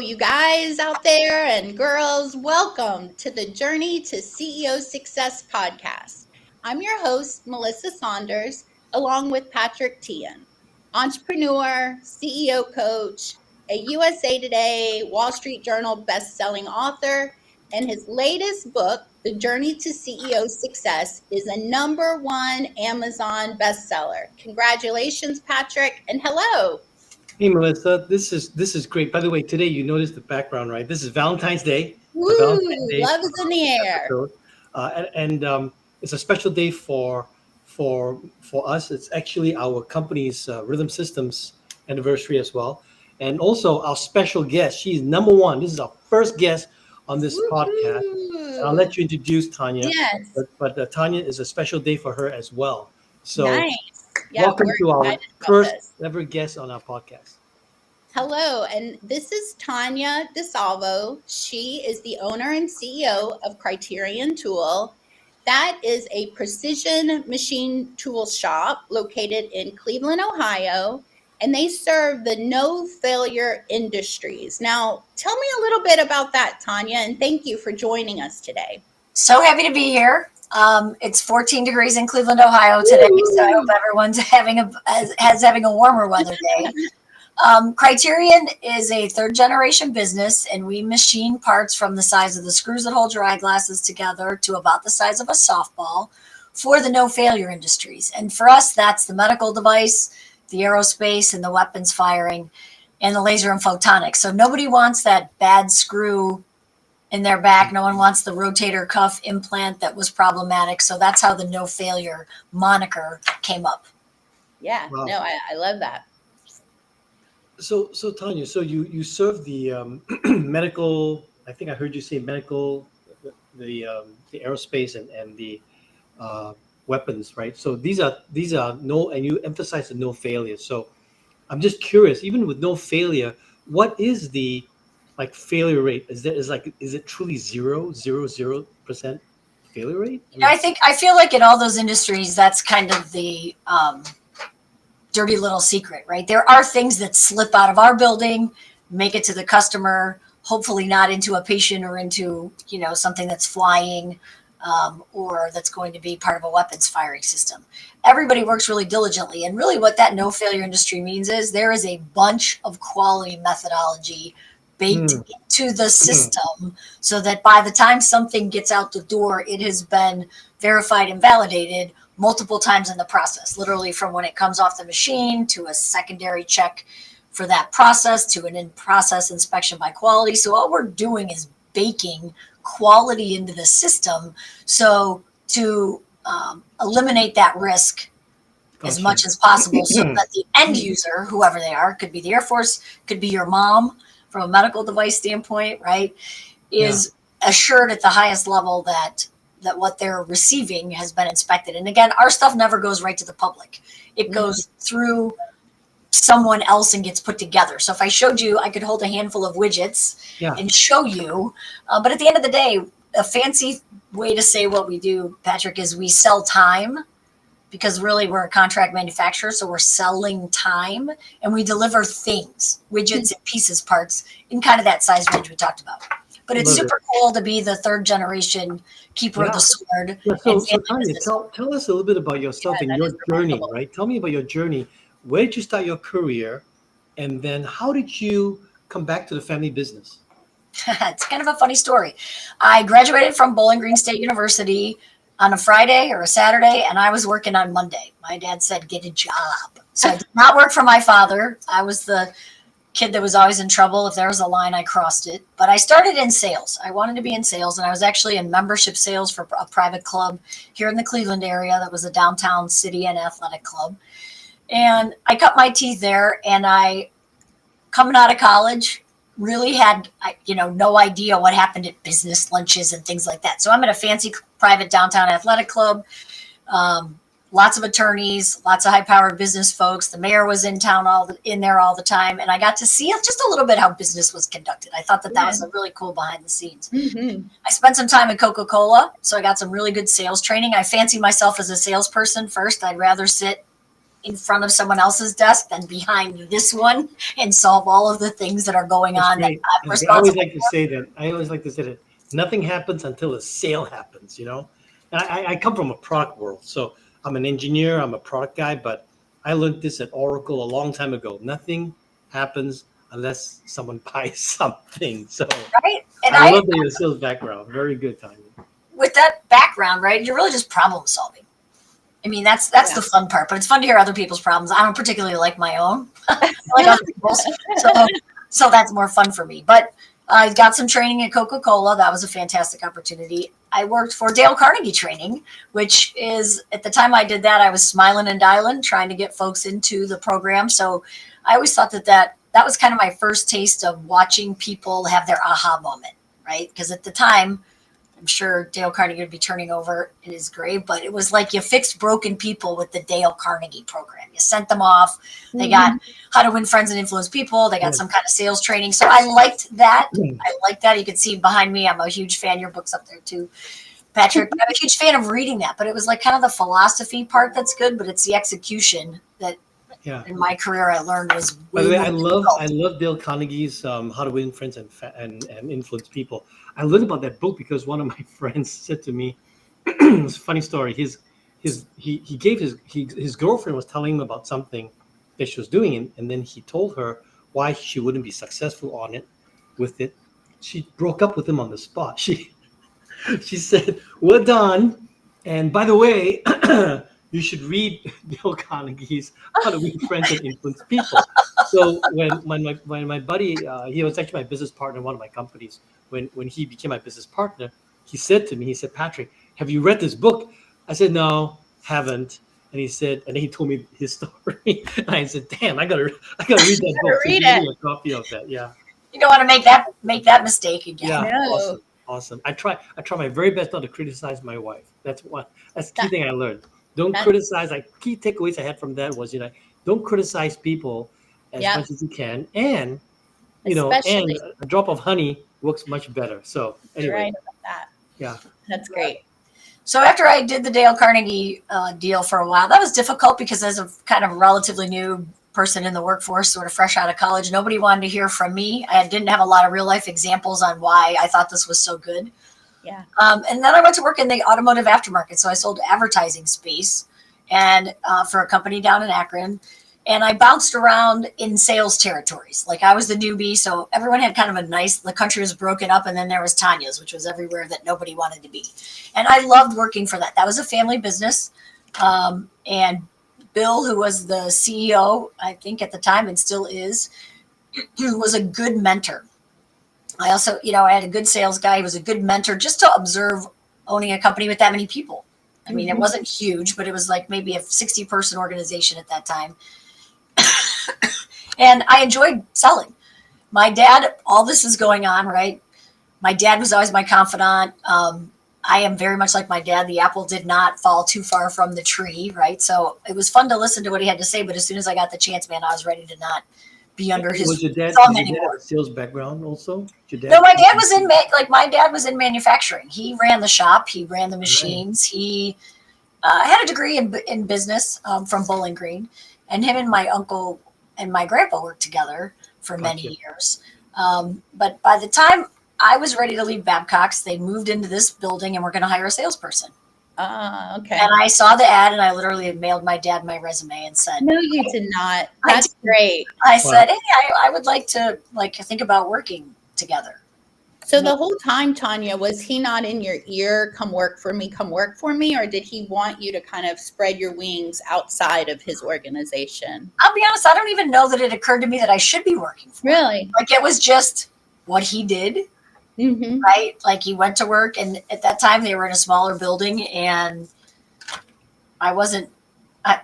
you guys out there and girls. Welcome to the Journey to CEO Success podcast. I'm your host, Melissa Saunders, along with Patrick Thean, entrepreneur, CEO coach, a USA Today, Wall Street Journal best-selling author, and his latest book, The Journey to CEO Success, is a #1 Amazon bestseller. Congratulations, Patrick, and hello. Hey Melissa, this is great. By the way, today you noticed the background, right? This is Valentine's Day. Woo! The Valentine's Day Love is in the air. episode. It's a special day for us. It's actually our company's Rhythm Systems anniversary as well, and also our special guest. She's #1. This is our first guest on this podcast. And I'll let you introduce Tanya. Yes. But Tanya is a special day for her as well. So Nice. Yeah, welcome we're to our excited about first this. ever guest on our podcast. Hello, and this is Tanya DiSalvo. She is the owner and CEO of Criterion Tool. That is a precision machine tool shop located in Cleveland, Ohio, and they serve the no-failure industries. Now, tell me a little bit about that, Tanya, and thank you for joining us today. So happy to be here. It's 14 degrees in Cleveland, Ohio today, so I hope everyone's having a warmer weather day. Criterion is a third-generation business, and we machine parts from the size of the screws that hold your eyeglasses together to about the size of a softball for the no-failure industries. And for us, that's the medical device, the aerospace, and the weapons firing, and the laser and photonics. So nobody wants that bad screw in their back. No one wants the rotator cuff implant that was problematic. So that's how the no failure moniker came up. Yeah, Wow. no, I love that. So Tanya, so you serve the medical. I think I heard you say medical, the aerospace and the weapons, right? So these are no, and you emphasize the no failure. So I'm just curious, even with no failure, what is the failure rate? Is it truly 0% failure rate? I feel like in all those industries, that's kind of the dirty little secret, right? There are things that slip out of our building, make it to the customer, hopefully not into a patient or into something that's flying or that's going to be part of a weapons firing system. Everybody works really diligently, and really what that no failure industry means is there is a bunch of quality methodology baked into the system so that by the time something gets out the door, it has been verified and validated multiple times in the process, literally from when it comes off the machine to a secondary check for that process to an in-process inspection by quality. So all we're doing is baking quality into the system so to eliminate that risk as much as possible so that the end user, whoever they are, could be the Air Force, could be your mom, from a medical device standpoint, right, is assured at the highest level that what they're receiving has been inspected. And again, our stuff never goes right to the public. It goes through someone else and gets put together. So if I showed you, I could hold a handful of widgets and show you. But at the end of the day, a fancy way to say what we do, Patrick, is we sell time, because really we're a contract manufacturer, so we're selling time, and we deliver things, widgets and pieces, parts, in kind of that size range we talked about. But it's super cool to be the third generation keeper of the sword. Yeah, so Tanya, tell us a little bit about yourself and your journey, right? Tell me about your journey. Where did you start your career? And then how did you come back to the family business? It's kind of a funny story. I graduated from Bowling Green State University on a Friday or a Saturday, and I was working on Monday. My dad said, get a job. So I did not work for my father. I was the kid that was always in trouble. If there was a line, I crossed it. But I started in sales. I wanted to be in sales, and I was actually in membership sales for a private club here in the Cleveland area that was a downtown city and athletic club. And I cut my teeth there, and I, coming out of college, really had no idea what happened at business lunches and things like that. So I'm at a fancy private downtown athletic club, lots of attorneys, lots of high-powered business folks. The mayor was in town in there all the time, and I got to see just a little bit how business was conducted. I thought that was a really cool behind the scenes. I spent some time at Coca-Cola, so I got some really good sales training. I fancy myself as a salesperson first. I'd rather sit in front of someone else's desk than behind this one and solve all of the things that are going That's on that great. I'm That's great. I always responsible like to say that. I always like to say that nothing happens until a sale happens. And I come from a product world, so I'm an engineer. I'm a product guy, but I learned this at Oracle a long time ago. Nothing happens unless someone buys something. So for, right? And I love the sales background. Very good, Tanya. with that background, right, you're really just problem solving. I mean, that's the fun part, but it's fun to hear other people's problems. I don't particularly like my own. I like other people's. So that's more fun for me. But I got some training at Coca-Cola. That was a fantastic opportunity. I worked for Dale Carnegie Training, which is, at the time I did that, I was smiling and dialing, trying to get folks into the program. So I always thought that was kind of my first taste of watching people have their aha moment, right? Because at the time, I'm sure Dale Carnegie would be turning over in his grave, but it was like you fixed broken people with the Dale Carnegie program. You sent them off. They got how to win friends and influence people. They got some kind of sales training. So I liked that. I like that. You can see behind me, I'm a huge fan. Your book's up there too, Patrick. I'm a huge fan of reading that, but it was like kind of the philosophy part that's good, but it's the execution that in my career I learned was By the way, I difficult. love Dale Carnegie's How to Win Friends and Influence People. I learned about that book because one of my friends said to me, it's a funny story. His girlfriend was telling him about something that she was doing, and then he told her why she wouldn't be successful on it with it. She broke up with him on the spot. She said, "We're done. And by the way, you should read Dale Carnegie's How to Win Friends and Influence People." So when my buddy, he was actually my business partner in one of my companies. When he became my business partner, he said to me, he said, "Patrick, have you read this book?" I said, "No, haven't." And he said, and then he told me his story. And I said, "Damn, I gotta read that book." So read give it. me a copy of that. Yeah. You don't want to make that mistake again. Yeah. No. Awesome. I try my very best not to criticize my wife. That's the key thing I learned. Don't That's- criticize. Key takeaways I had from that was, don't criticize people as much as you can. And, and Especially. a drop of honey works much better. So You're anyway, right about that. yeah. That's great. So after I did the Dale Carnegie deal for a while, that was difficult because as a kind of relatively new person in the workforce, sort of fresh out of college, nobody wanted to hear from me. I didn't have a lot of real life examples on why I thought this was so good. Yeah. And then I went to work in the automotive aftermarket. So I sold advertising space and for a company down in Akron. And I bounced around in sales territories. Like I was the newbie. So everyone had kind of the country was broken up. And then there was Tanya's, which was everywhere that nobody wanted to be. And I loved working for that. That was a family business. And Bill, who was the CEO, I think at the time and still is, was a good mentor. I also, I had a good sales guy. He was a good mentor just to observe owning a company with that many people. I mean, it wasn't huge, but it was like maybe a 60-person organization at that time. And I enjoyed selling. My dad, all this is going on, right? My dad was always my confidant. I am very much like my dad. The apple did not fall too far from the tree, right? So it was fun to listen to what he had to say. But as soon as I got the chance, man, I was ready to not be under his thumb anymore. Have a sales background also? No, my dad was in manufacturing. He ran the shop. He ran the machines. Right. He had a degree in business from Bowling Green, and him and my uncle and my grandpa worked together for many years. But by the time I was ready to leave Babcock's, they moved into this building and we're going to hire a salesperson. Okay. And I saw the ad and I literally mailed my dad my resume and said, "No, you did not." That's great. I said, "Hey, I would like to think about working together." So the whole time, Tanya, was he not in your ear? Come work for me, or did he want you to kind of spread your wings outside of his organization? I'll be honest, I don't even know that it occurred to me that I should be working for him. Really? Like it was just what he did. Right? Like he went to work, and at that time they were in a smaller building, and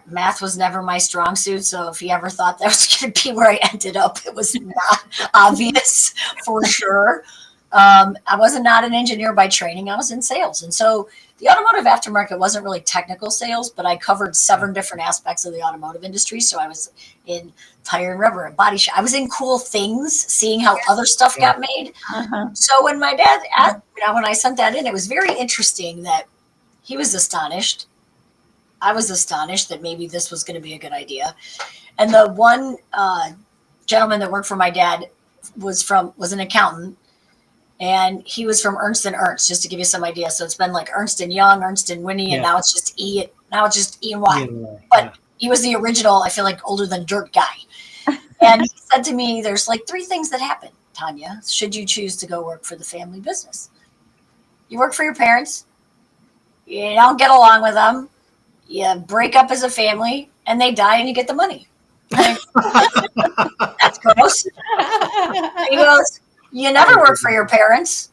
math was never my strong suit. So if he ever thought that was going to be where I ended up, it was not obvious for sure. I was not an engineer by training. I was in sales. And so the automotive aftermarket wasn't really technical sales, but I covered 7 different aspects of the automotive industry. So I was in tire and rubber and body shop. I was in cool things, seeing how other stuff got made. So when my dad, when I sent that in, it was very interesting that he was astonished. I was astonished that maybe this was going to be a good idea. And the one gentleman that worked for my dad was an accountant, and he was from Ernst and Ernst, just to give you some idea. So it's been like Ernst and Young, Ernst and Winnie, and now it's just E. Now it's just E and Y. But he was the original, I feel like, older than dirt guy. And he said to me, "There's like 3 things that happen, Tanya, should you choose to go work for the family business. You work for your parents, you don't get along with them, you break up as a family, and they die, and you get the money." Like, that's gross. He goes, "You never work for your parents.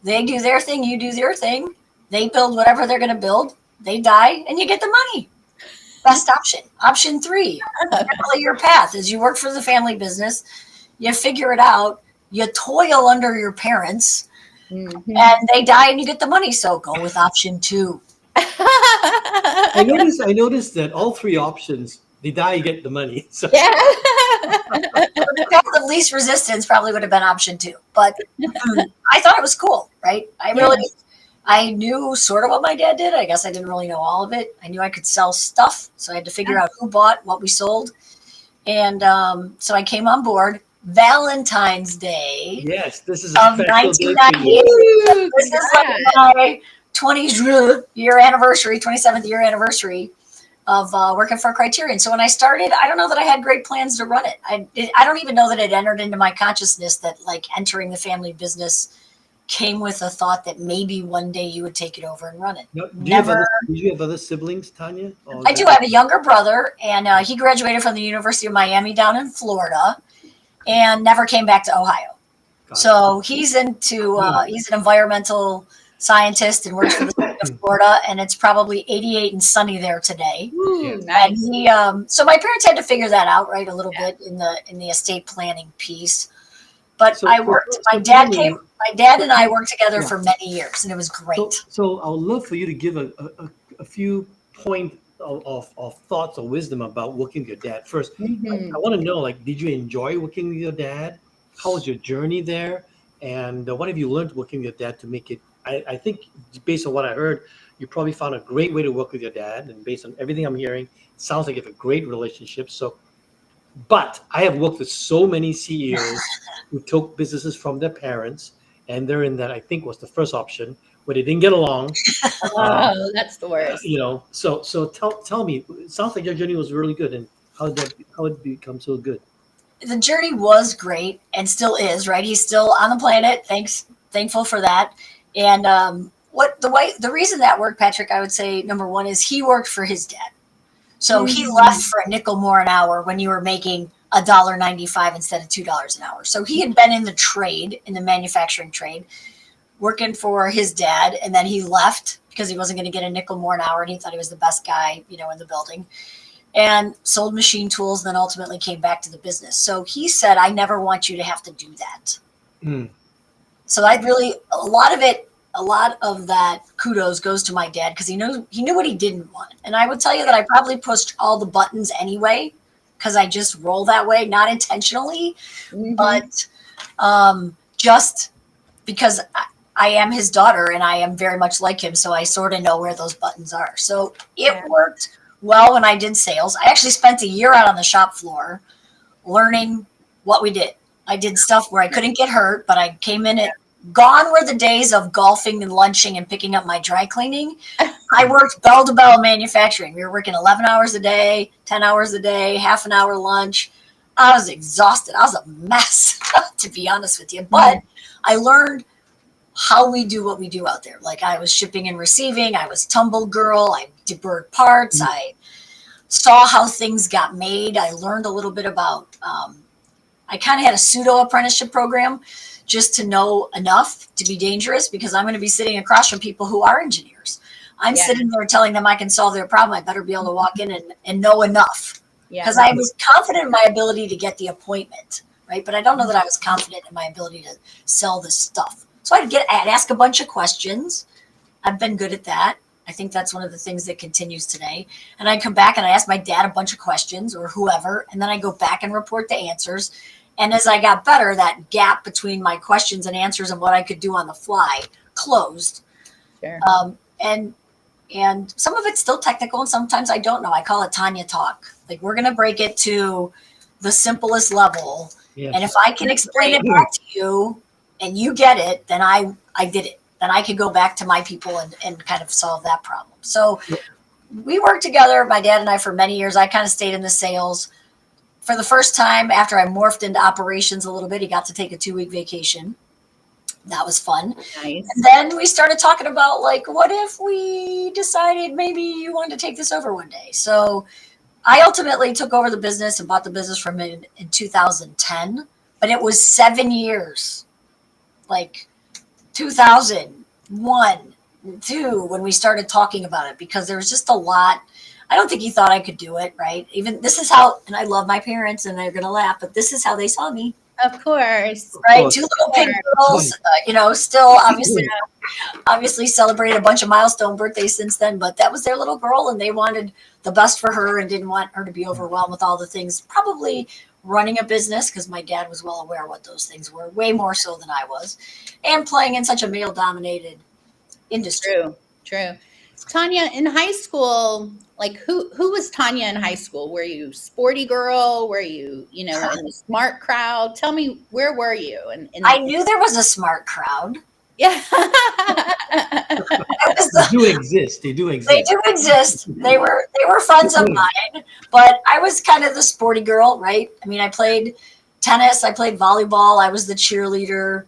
They do their thing, you do your thing. They build whatever they're going to build. They die, and you get the money. Best option. Option 3, follow your path. As you work for the family business, you figure it out. You toil under your parents, and they die, and you get the money. So go with option 2. I noticed that all 3 options, they die, you get the money. So. Yeah. The path of least resistance probably would have been option 2, but I thought it was cool, right? I knew sort of what my dad did. I guess I didn't really know all of it. I knew I could sell stuff, so I had to figure out who bought what we sold. And so I came on board Valentine's Day. Yes, this is a of special day for 1998. you. This is like my 20th year anniversary, 27th year anniversary of working for Criterion. So when I started, I don't know that I had great plans to run it. I don't even know that it entered into my consciousness that like entering the family business came with a thought that maybe one day you would take it over and run it. No, Never. Do you have other siblings, Tanya? I do. I have a younger brother, and he graduated from the University of Miami down in Florida and never came back to Ohio. So he's into, he's an environmental scientist and works for the state of Florida, and it's probably 88 and sunny there today. Ooh, And nice. he, so my parents had to figure that out, right, a little bit in the estate planning piece. But my dad and I worked together for many years, and it was great. So I would love for you to give a few points of thoughts or wisdom about working with your dad. First, I want to know, like, did you enjoy working with your dad? How was your journey there? And what have you learned working with your dad to make it? I think based on what I heard, you probably found a great way to work with your dad. And based on everything I'm hearing, it sounds like you have a great relationship. But I have worked with so many CEOs who took businesses from their parents, and they're in that, I think, was the first option, where they didn't get along. Oh, that's the worst. So tell me, it sounds like your journey was really good, and how did it become so good? The journey was great and still is, right? He's still on the planet. Thankful for that. And the reason that worked, Patrick, I would say number 1 is he worked for his dad. So he left for a nickel more an hour when you were making $1.95 instead of $2 an hour. So he had been in the trade, in the manufacturing trade, working for his dad, and then he left because he wasn't going to get a nickel more an hour, and he thought he was the best guy, in the building, and sold machine tools, then ultimately came back to the business. So he said, "I never want you to have to do that." So a lot of that kudos goes to my dad, because he knew what he didn't want. And I would tell you that I probably pushed all the buttons anyway, because I just roll that way, not intentionally, but just because I am his daughter and I am very much like him. So I sort of know where those buttons are. So it worked well when I did sales. I actually spent a year out on the shop floor learning what we did. I did stuff where I couldn't get hurt, but I came in at gone were the days of golfing and lunching and picking up my dry cleaning. I worked bell to bell manufacturing. We were working 11 hours a day, 10 hours a day, half an hour lunch. I was exhausted. I was a mess, to be honest with you. But I learned how we do what we do out there. Like, I was shipping and receiving. I was tumble girl. I deburred parts. I saw how things got made. I learned a little bit about, I kind of had a pseudo apprenticeship program just to know enough to be dangerous, because I'm going to be sitting across from people who are engineers. I'm sitting there telling them I can solve their problem. I better be able to walk in and know enough, because I was confident in my ability to get the appointment, right? But I don't know that I was confident in my ability to sell this stuff. So I'd ask a bunch of questions. I've been good at that. I think that's one of the things that continues today. And I come back and I ask my dad a bunch of questions, or whoever, and then I go back and report the answers. And as I got better, that gap between my questions and answers and what I could do on the fly closed. Sure. And And some of it's still technical and sometimes I don't know. I call it Tanya talk. Like we're going to break it to the simplest level. Yes. And if I can explain it back to you and you get it, then I did it. Then I could go back to my people and kind of solve that problem. So we worked together, my dad and I, for many years. I kind of stayed in the sales. For the first time, after I morphed into operations a little bit, he got to take a 2-week vacation. That was fun. Nice. And then we started talking about, like, what if we decided maybe you wanted to take this over one day? So I ultimately took over the business and bought the business from him in 2010, but it was 7 years, like 2001, 2, when we started talking about it, because there was just a lot. I don't think he thought I could do it, right? Even this is how, and I love my parents and they're going to laugh, but this is how they saw me. Of course. Right. 2 little pig girls, still obviously celebrated a bunch of milestone birthdays since then, but that was their little girl and they wanted the best for her and didn't want her to be overwhelmed with all the things, probably running a business, because my dad was well aware what those things were, way more so than I was, and playing in such a male dominated industry. True. Tanya, in high school, like who was Tanya in high school? Were you sporty girl? Were you, in the smart crowd? Tell me, where were you? I knew there was a smart crowd. Yeah. They do exist. They do exist. They were friends of mine, but I was kind of the sporty girl, right? I mean, I played tennis, I played volleyball, I was the cheerleader.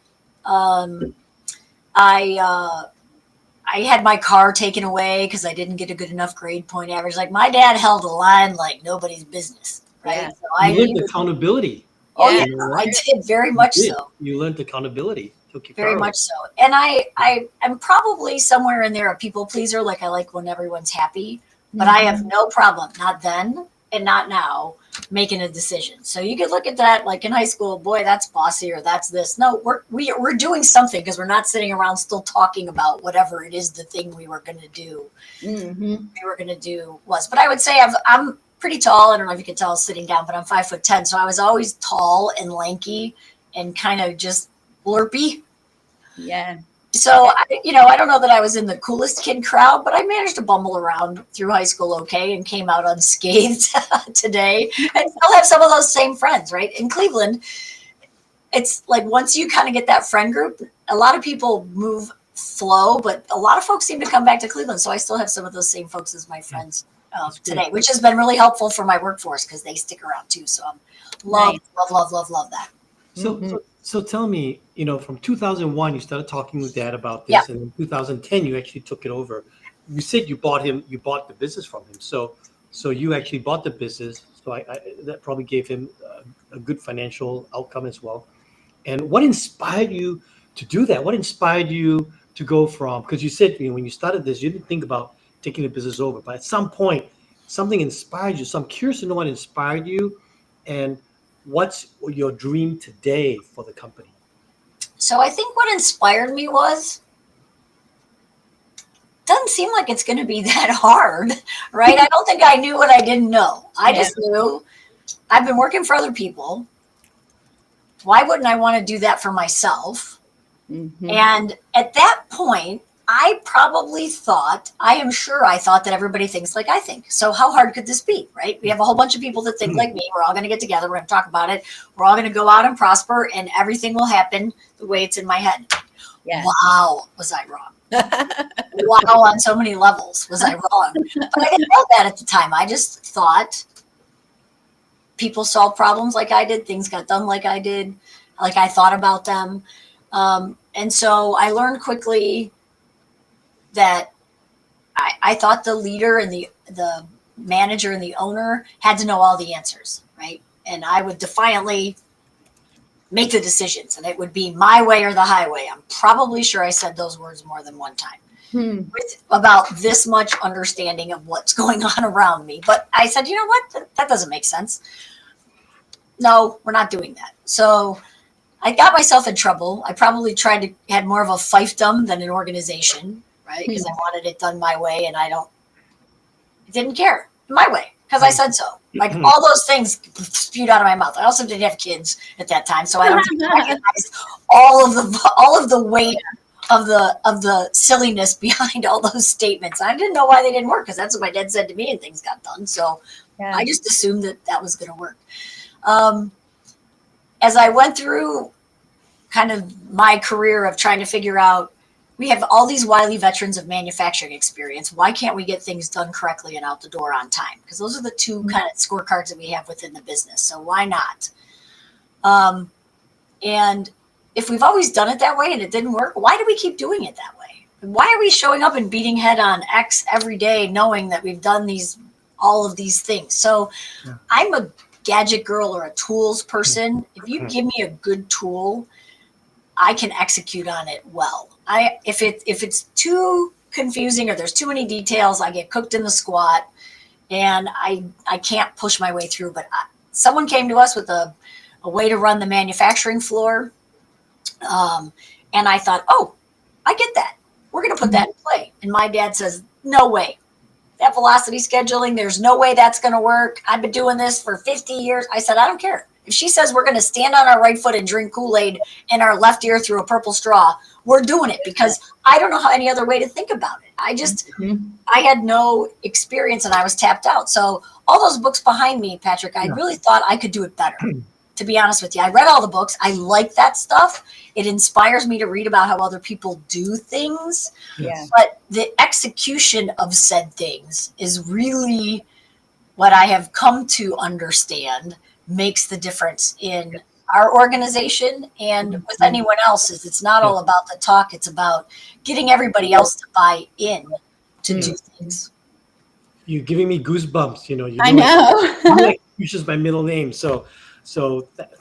I had my car taken away because I didn't get a good enough grade point average. Like my dad held a line like nobody's business, right? Yeah. So I learned accountability. Oh yeah, I did very much so. You learned accountability. Very much so. And I'm probably somewhere in there a people pleaser. Like I like when everyone's happy, but I have no problem, not then and not now, making a decision. So you could look at that like in high school, boy, that's bossy or that's this. No, we're doing something because we're not sitting around still talking about whatever it is the thing we were going to do. But I would say I'm pretty tall. I don't know if you can tell sitting down, but I'm 5'10". So I was always tall and lanky and kind of just blurpy. Yeah. So, I don't know that I was in the coolest kid crowd, but I managed to bumble around through high school okay and came out unscathed today. And still have some of those same friends, right? In Cleveland, it's like once you kind of get that friend group, a lot of people move flow, but a lot of folks seem to come back to Cleveland. So I still have some of those same folks as my friends today, which has been really helpful for my workforce because they stick around too. So I'm love that. So tell me, from 2001, you started talking with Dad about this, and in 2010, you actually took it over. You said you bought the business from him. So you actually bought the business. So that probably gave him a good financial outcome as well. And what inspired you to do that? What inspired you to go from, because you said when you started this, you didn't think about taking the business over, but at some point, something inspired you. So I'm curious to know what inspired you and what's your dream today for the company? So I think what inspired me was, doesn't seem like it's going to be that hard, right? I don't think I knew what I didn't know. I just knew I've been working for other people. Why wouldn't I want to do that for myself? And at that point, I probably thought, I am sure I thought that everybody thinks like I think. So how hard could this be, right? We have a whole bunch of people that think like me. We're all going to get together. We're going to talk about it. We're all going to go out and prosper and everything will happen the way it's in my head. Yeah. Wow, was I wrong? Wow, on so many levels was I wrong. But I didn't know that at the time. I just thought people solved problems like I did. Things got done like I did, like I thought about them. And so I learned quickly that I thought the leader and the manager and the owner had to know all the answers, right? And I would defiantly make the decisions, and it would be my way or the highway. I'm probably sure I said those words more than one time with about this much understanding of what's going on around me. But I said, you know what? That doesn't make sense. No, we're not doing that. So I got myself in trouble. I probably had more of a fiefdom than an organization, right? Because I wanted it done my way, and I didn't care my way because I said so. Like all those things spewed out of my mouth. I also didn't have kids at that time, so I don't think I recognized all of the weight of the silliness behind all those statements. I didn't know why they didn't work because that's what my dad said to me and things got done. So Yeah. I just assumed that was going to work. As I went through kind of my career of trying to figure out, we have all these wily veterans of manufacturing experience. Why can't we get things done correctly and out the door on time? Because those are the two kind of scorecards that we have within the business. So why not? And if we've always done it that way and it didn't work, why do we keep doing it that way? Why are we showing up and beating head on X every day, knowing that we've done all of these things? So I'm a gadget girl or a tools person. If you give me a good tool, I can execute on it well. If it's too confusing or there's too many details, I get cooked in the squat and I can't push my way through. But someone came to us with a way to run the manufacturing floor. And I thought, oh, I get that. We're going to put that in play. And my dad says, no way. That velocity scheduling, there's no way that's going to work. I've been doing this for 50 years. I said, I don't care. If she says we're going to stand on our right foot and drink Kool-Aid in our left ear through a purple straw, we're doing it because I don't know how any other way to think about it. I had no experience and I was tapped out. So all those books behind me, Patrick, I really thought I could do it better. To be honest with you, I read all the books. I like that stuff. It inspires me to read about how other people do things. Yeah. But the execution of said things is really what I have come to understand makes the difference in our organization and with anyone else's. It's not all about the talk. It's about getting everybody else to buy in to do things. You're giving me goosebumps. I know. Which is my middle name. So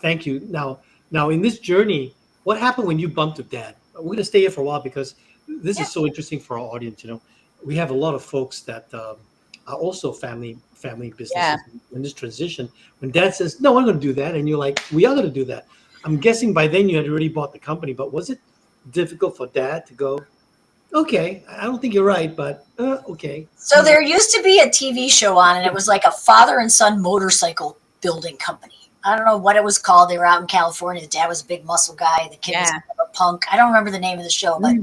thank you. Now in this journey, what happened when you bumped with Dad? We're going to stay here for a while because this is so interesting for our audience. We have a lot of folks that are also family businesses. Yeah. In this transition, when Dad says, no, I'm going to do that. And you're like, we are going to do that. I'm guessing by then you had already bought the company, but was it difficult for Dad to go, okay, I don't think you're right, but okay. So there used to be a TV show on, and it was like a father and son motorcycle building company. I don't know what it was called. They were out in California. The dad was a big muscle guy. The kid was kind of a punk. I don't remember the name of the show, but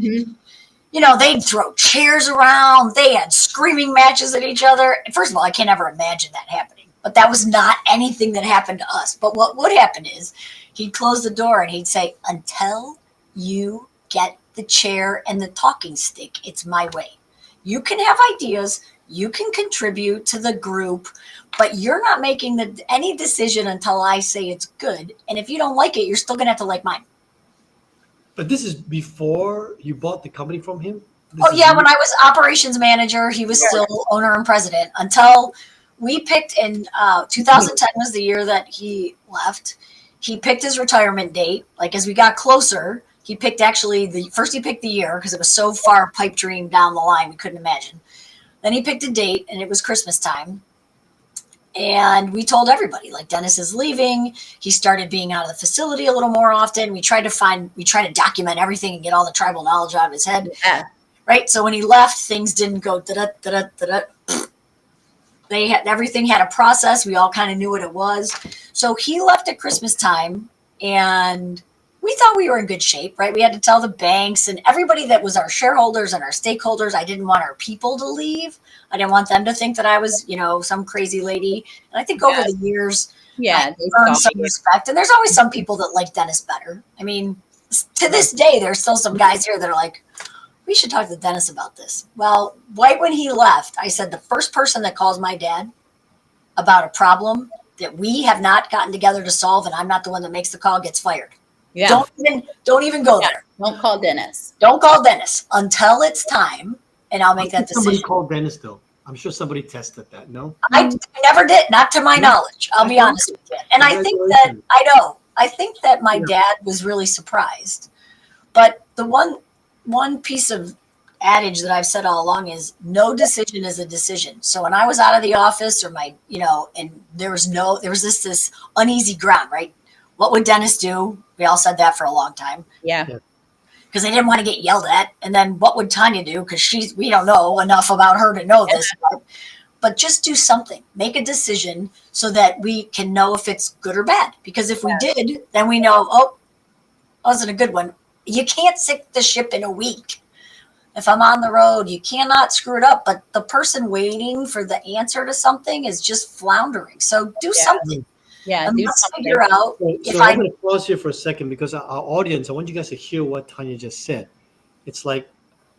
they'd throw chairs around. They had screaming matches at each other. First of all, I can't ever imagine that happening, but that was not anything that happened to us. But what would happen is he'd close the door and he'd say, until you get the chair and the talking stick, it's my way. You can have ideas. You can contribute to the group, but you're not making any decision until I say it's good. And if you don't like it, you're still going to have to like mine. But this is before you bought the company from him? When I was operations manager, he was still owner and president until we picked in 2010 was the year that he left. He picked his retirement date. Like as we got closer, he picked he picked the year because it was so far pipe dream down the line. We couldn't imagine. Then he picked a date and it was Christmas time. And we told everybody, like, Dennis is leaving. He started being out of the facility a little more often. We tried to document everything and get all the tribal knowledge out of his head. Yeah. Right. So when he left, things didn't go everything had a process. We all kind of knew what it was. So he left at Christmas time and we thought we were in good shape, right? We had to tell the banks and everybody that was our shareholders and our stakeholders. I didn't want our people to leave. I didn't want them to think that I was, some crazy lady. And I think over the years, I earned some respect. And there's always some people that like Dennis better. I mean, to this day, there's still some guys here that are like, we should talk to Dennis about this. Well, right when he left, I said, the first person that calls my dad about a problem that we have not gotten together to solve, and I'm not the one that makes the call, gets fired. Yeah. Don't even go there. Don't call Dennis. Don't call Dennis until it's time, and I'll make that decision. Somebody called Dennis, though. I'm sure somebody tested that. No, I never did, not to my knowledge. I'll be honest with you. And I think that my dad was really surprised. But the one piece of adage that I've said all along is no decision is a decision. So when I was out of the office or and there was this uneasy ground, right? What would Dennis do? We all said that for a long time. Yeah. Because they didn't want to get yelled at. And then what would Tanya do? Because we don't know enough about her to know this. But just do something. Make a decision so that we can know if it's good or bad. Because if we did, then we know, that wasn't a good one. You can't sink the ship in a week. If I'm on the road, you cannot screw it up. But the person waiting for the answer to something is just floundering. So do something. Yeah, And do let's something. figure out So I'm going to pause here for a second because our audience, I want you guys to hear what Tanya just said. It's like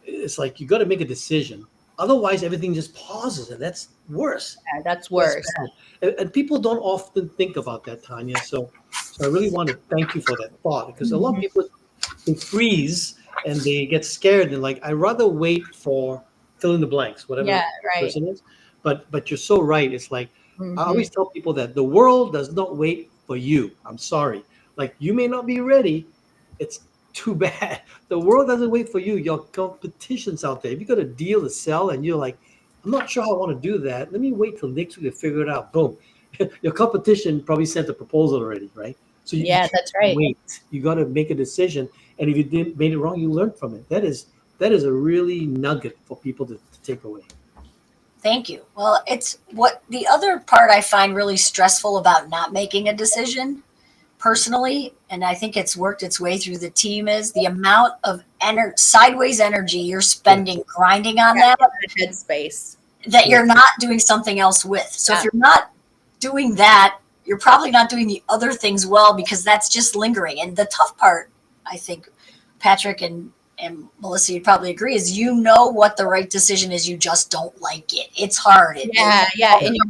you got to make a decision. Otherwise, everything just pauses, and that's worse. Yeah, that's worse. And people don't often think about that, Tanya. So I really want to thank you for that thought because a lot of people, they freeze and they get scared and like, I'd rather wait for fill in the blanks, whatever Yeah, the right. person is. But you're so right. It's like I Mhm. always tell people that the world does not wait for you. I'm sorry. Like you may not be ready. It's too bad. The world doesn't wait for you. Your competition's out there. If you got a deal to sell and you're like, I'm not sure how I want to do that. Let me wait till next week to figure it out. Boom. Your competition probably sent a proposal already, right? So you Yeah, can't that's right. wait. You got to make a decision. And if you did made it wrong, you learn from it. That is a really nugget for people to take away. Thank you. Well, it's what the other part I find really stressful about not making a decision personally, and I think it's worked its way through the team, is the amount of sideways energy you're spending grinding on that Headspace. that you're not doing something else with. So if you're not doing that, you're probably not doing the other things well because that's just lingering. And the tough part, I think, Patrick and Melissa, you'd probably agree, is you know what the right decision is. You just don't like it. It's hard. Yeah. In your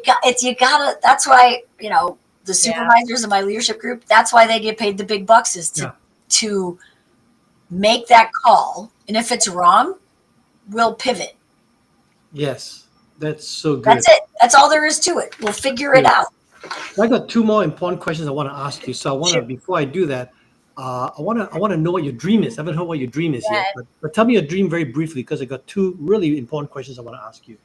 gut, you gotta. That's why the supervisors in my leadership group. That's why they get paid the big bucks is to make that call. And if it's wrong, we'll pivot. Yes, that's so good. That's it. That's all there is to it. We'll figure it out. I got two more important questions I want to ask you. So I want to, before I do that, I want to know what your dream is. I haven't heard what your dream is yet, but tell me your dream very briefly because I got two really important questions I want to ask you.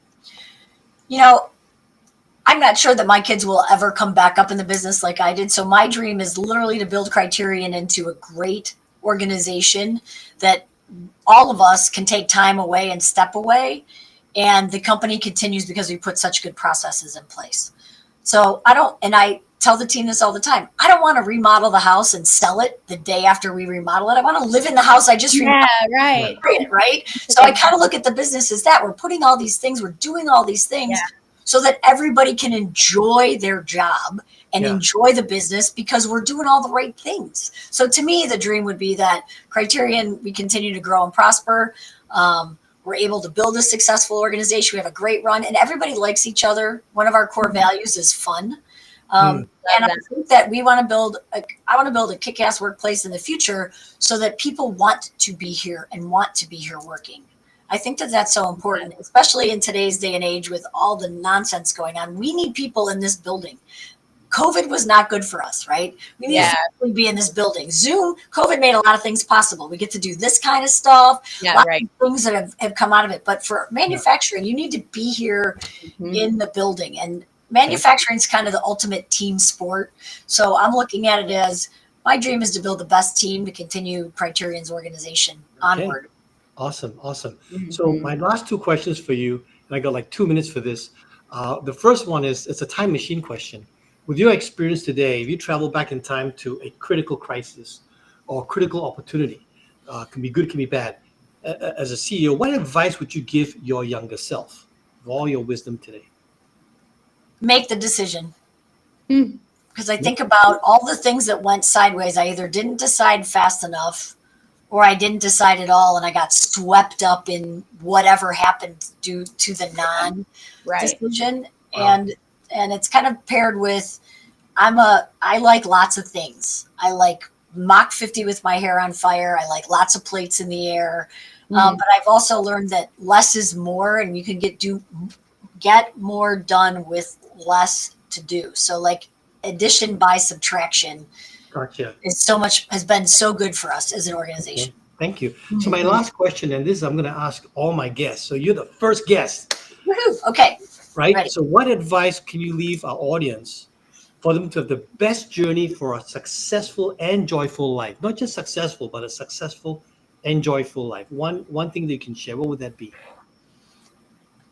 I'm not sure that my kids will ever come back up in the business like I did. So my dream is literally to build Criterion into a great organization that all of us can take time away and step away. And the company continues because we put such good processes in place. So I tell the team this all the time. I don't want to remodel the house and sell it the day after we remodel it. I want to live in the house I just remodeled. Right. So I kind of look at the business as that. We're putting all these things, we're doing all these things so that everybody can enjoy their job and enjoy the business because we're doing all the right things. So to me, the dream would be that Criterion, we continue to grow and prosper. We're able to build a successful organization. We have a great run and everybody likes each other. One of our core values is fun. And I think that I want to build a kick-ass workplace in the future so that people want to be here and want to be here working. I think that that's so important, especially in today's day and age with all the nonsense going on. We need people in this building. COVID was not good for us, right? We need to be in this building. Zoom, COVID made a lot of things possible. We get to do this kind of stuff, lots of things that have come out of it. But for manufacturing, you need to be here in the building. And manufacturing is kind of the ultimate team sport. So I'm looking at it as my dream is to build the best team to continue Criterion's organization onward. Awesome. So my last two questions for you, and I got like 2 minutes for this. The first one is, it's a time machine question. With your experience today, if you travel back in time to a critical crisis or critical opportunity, can be good, can be bad. As a CEO, what advice would you give your younger self with all your wisdom today? Make the decision. Because I think about all the things that went sideways. I either didn't decide fast enough or I didn't decide at all and I got swept up in whatever happened due to the non-decision. And it's kind of paired with, I like lots of things. I like Mach 50 with my hair on fire. I like lots of plates in the air. But I've also learned that less is more and you can get more done with less to do. So like addition by subtraction has been so good for us as an organization. Okay. Thank you. So my last question, and this I'm going to ask all my guests. So you're the first guest. Woohoo. Okay. Right. Ready. So what advice can you leave our audience for them to have the best journey for a successful and joyful life? Not just successful, but a successful and joyful life. One thing that you can share, what would that be?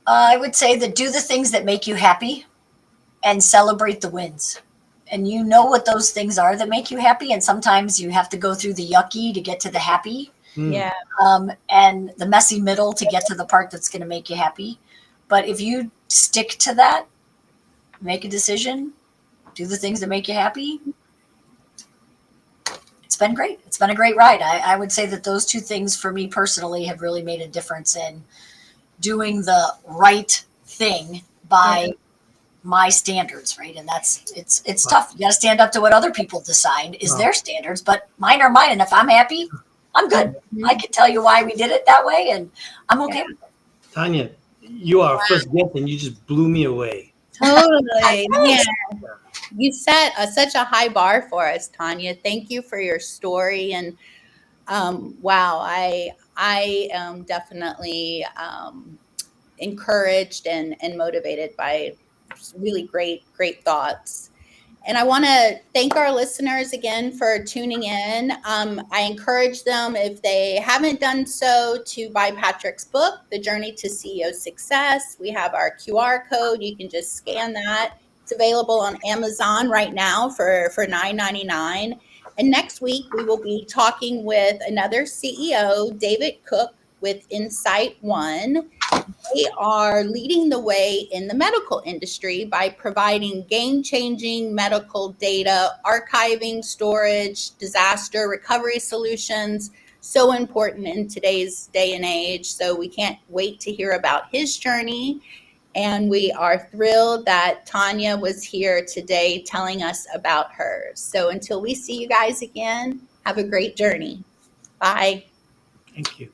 I would say that do the things that make you happy and celebrate the wins. and you know what those things are that make you happy. And sometimes you have to go through the yucky to get to the happy, Yeah. and the messy middle to get to the part that's going to make you happy. But if you stick to that, make a decision, do the things that make you happy, it's been great. It's been a great ride. I would say that those two things for me personally have really made a difference in doing the right thing by my standards, right? And it's tough. You got to stand up to what other people decide is their standards, but mine are mine. And if I'm happy, I'm good. I can tell you why we did it that way, and I'm okay with it. Tanya, you are our first guest, and you just blew me away. Totally. Yeah. You set such a high bar for us, Tanya. Thank you for your story. And wow, I am definitely encouraged and motivated by really great thoughts. And I want to thank our listeners again for tuning in. I encourage them, if they haven't done so, to buy Patrick's book, The Journey to CEO Success. We have our QR code. You can just scan that. It's available on Amazon right now for $9.99. And next week, we will be talking with another CEO, David Cook, with Insight One. They are leading the way in the medical industry by providing game-changing medical data, archiving, storage, disaster recovery solutions. So important in today's day and age. So we can't wait to hear about his journey. And we are thrilled that Tanya was here today telling us about hers. So until we see you guys again, have a great journey. Bye. Thank you.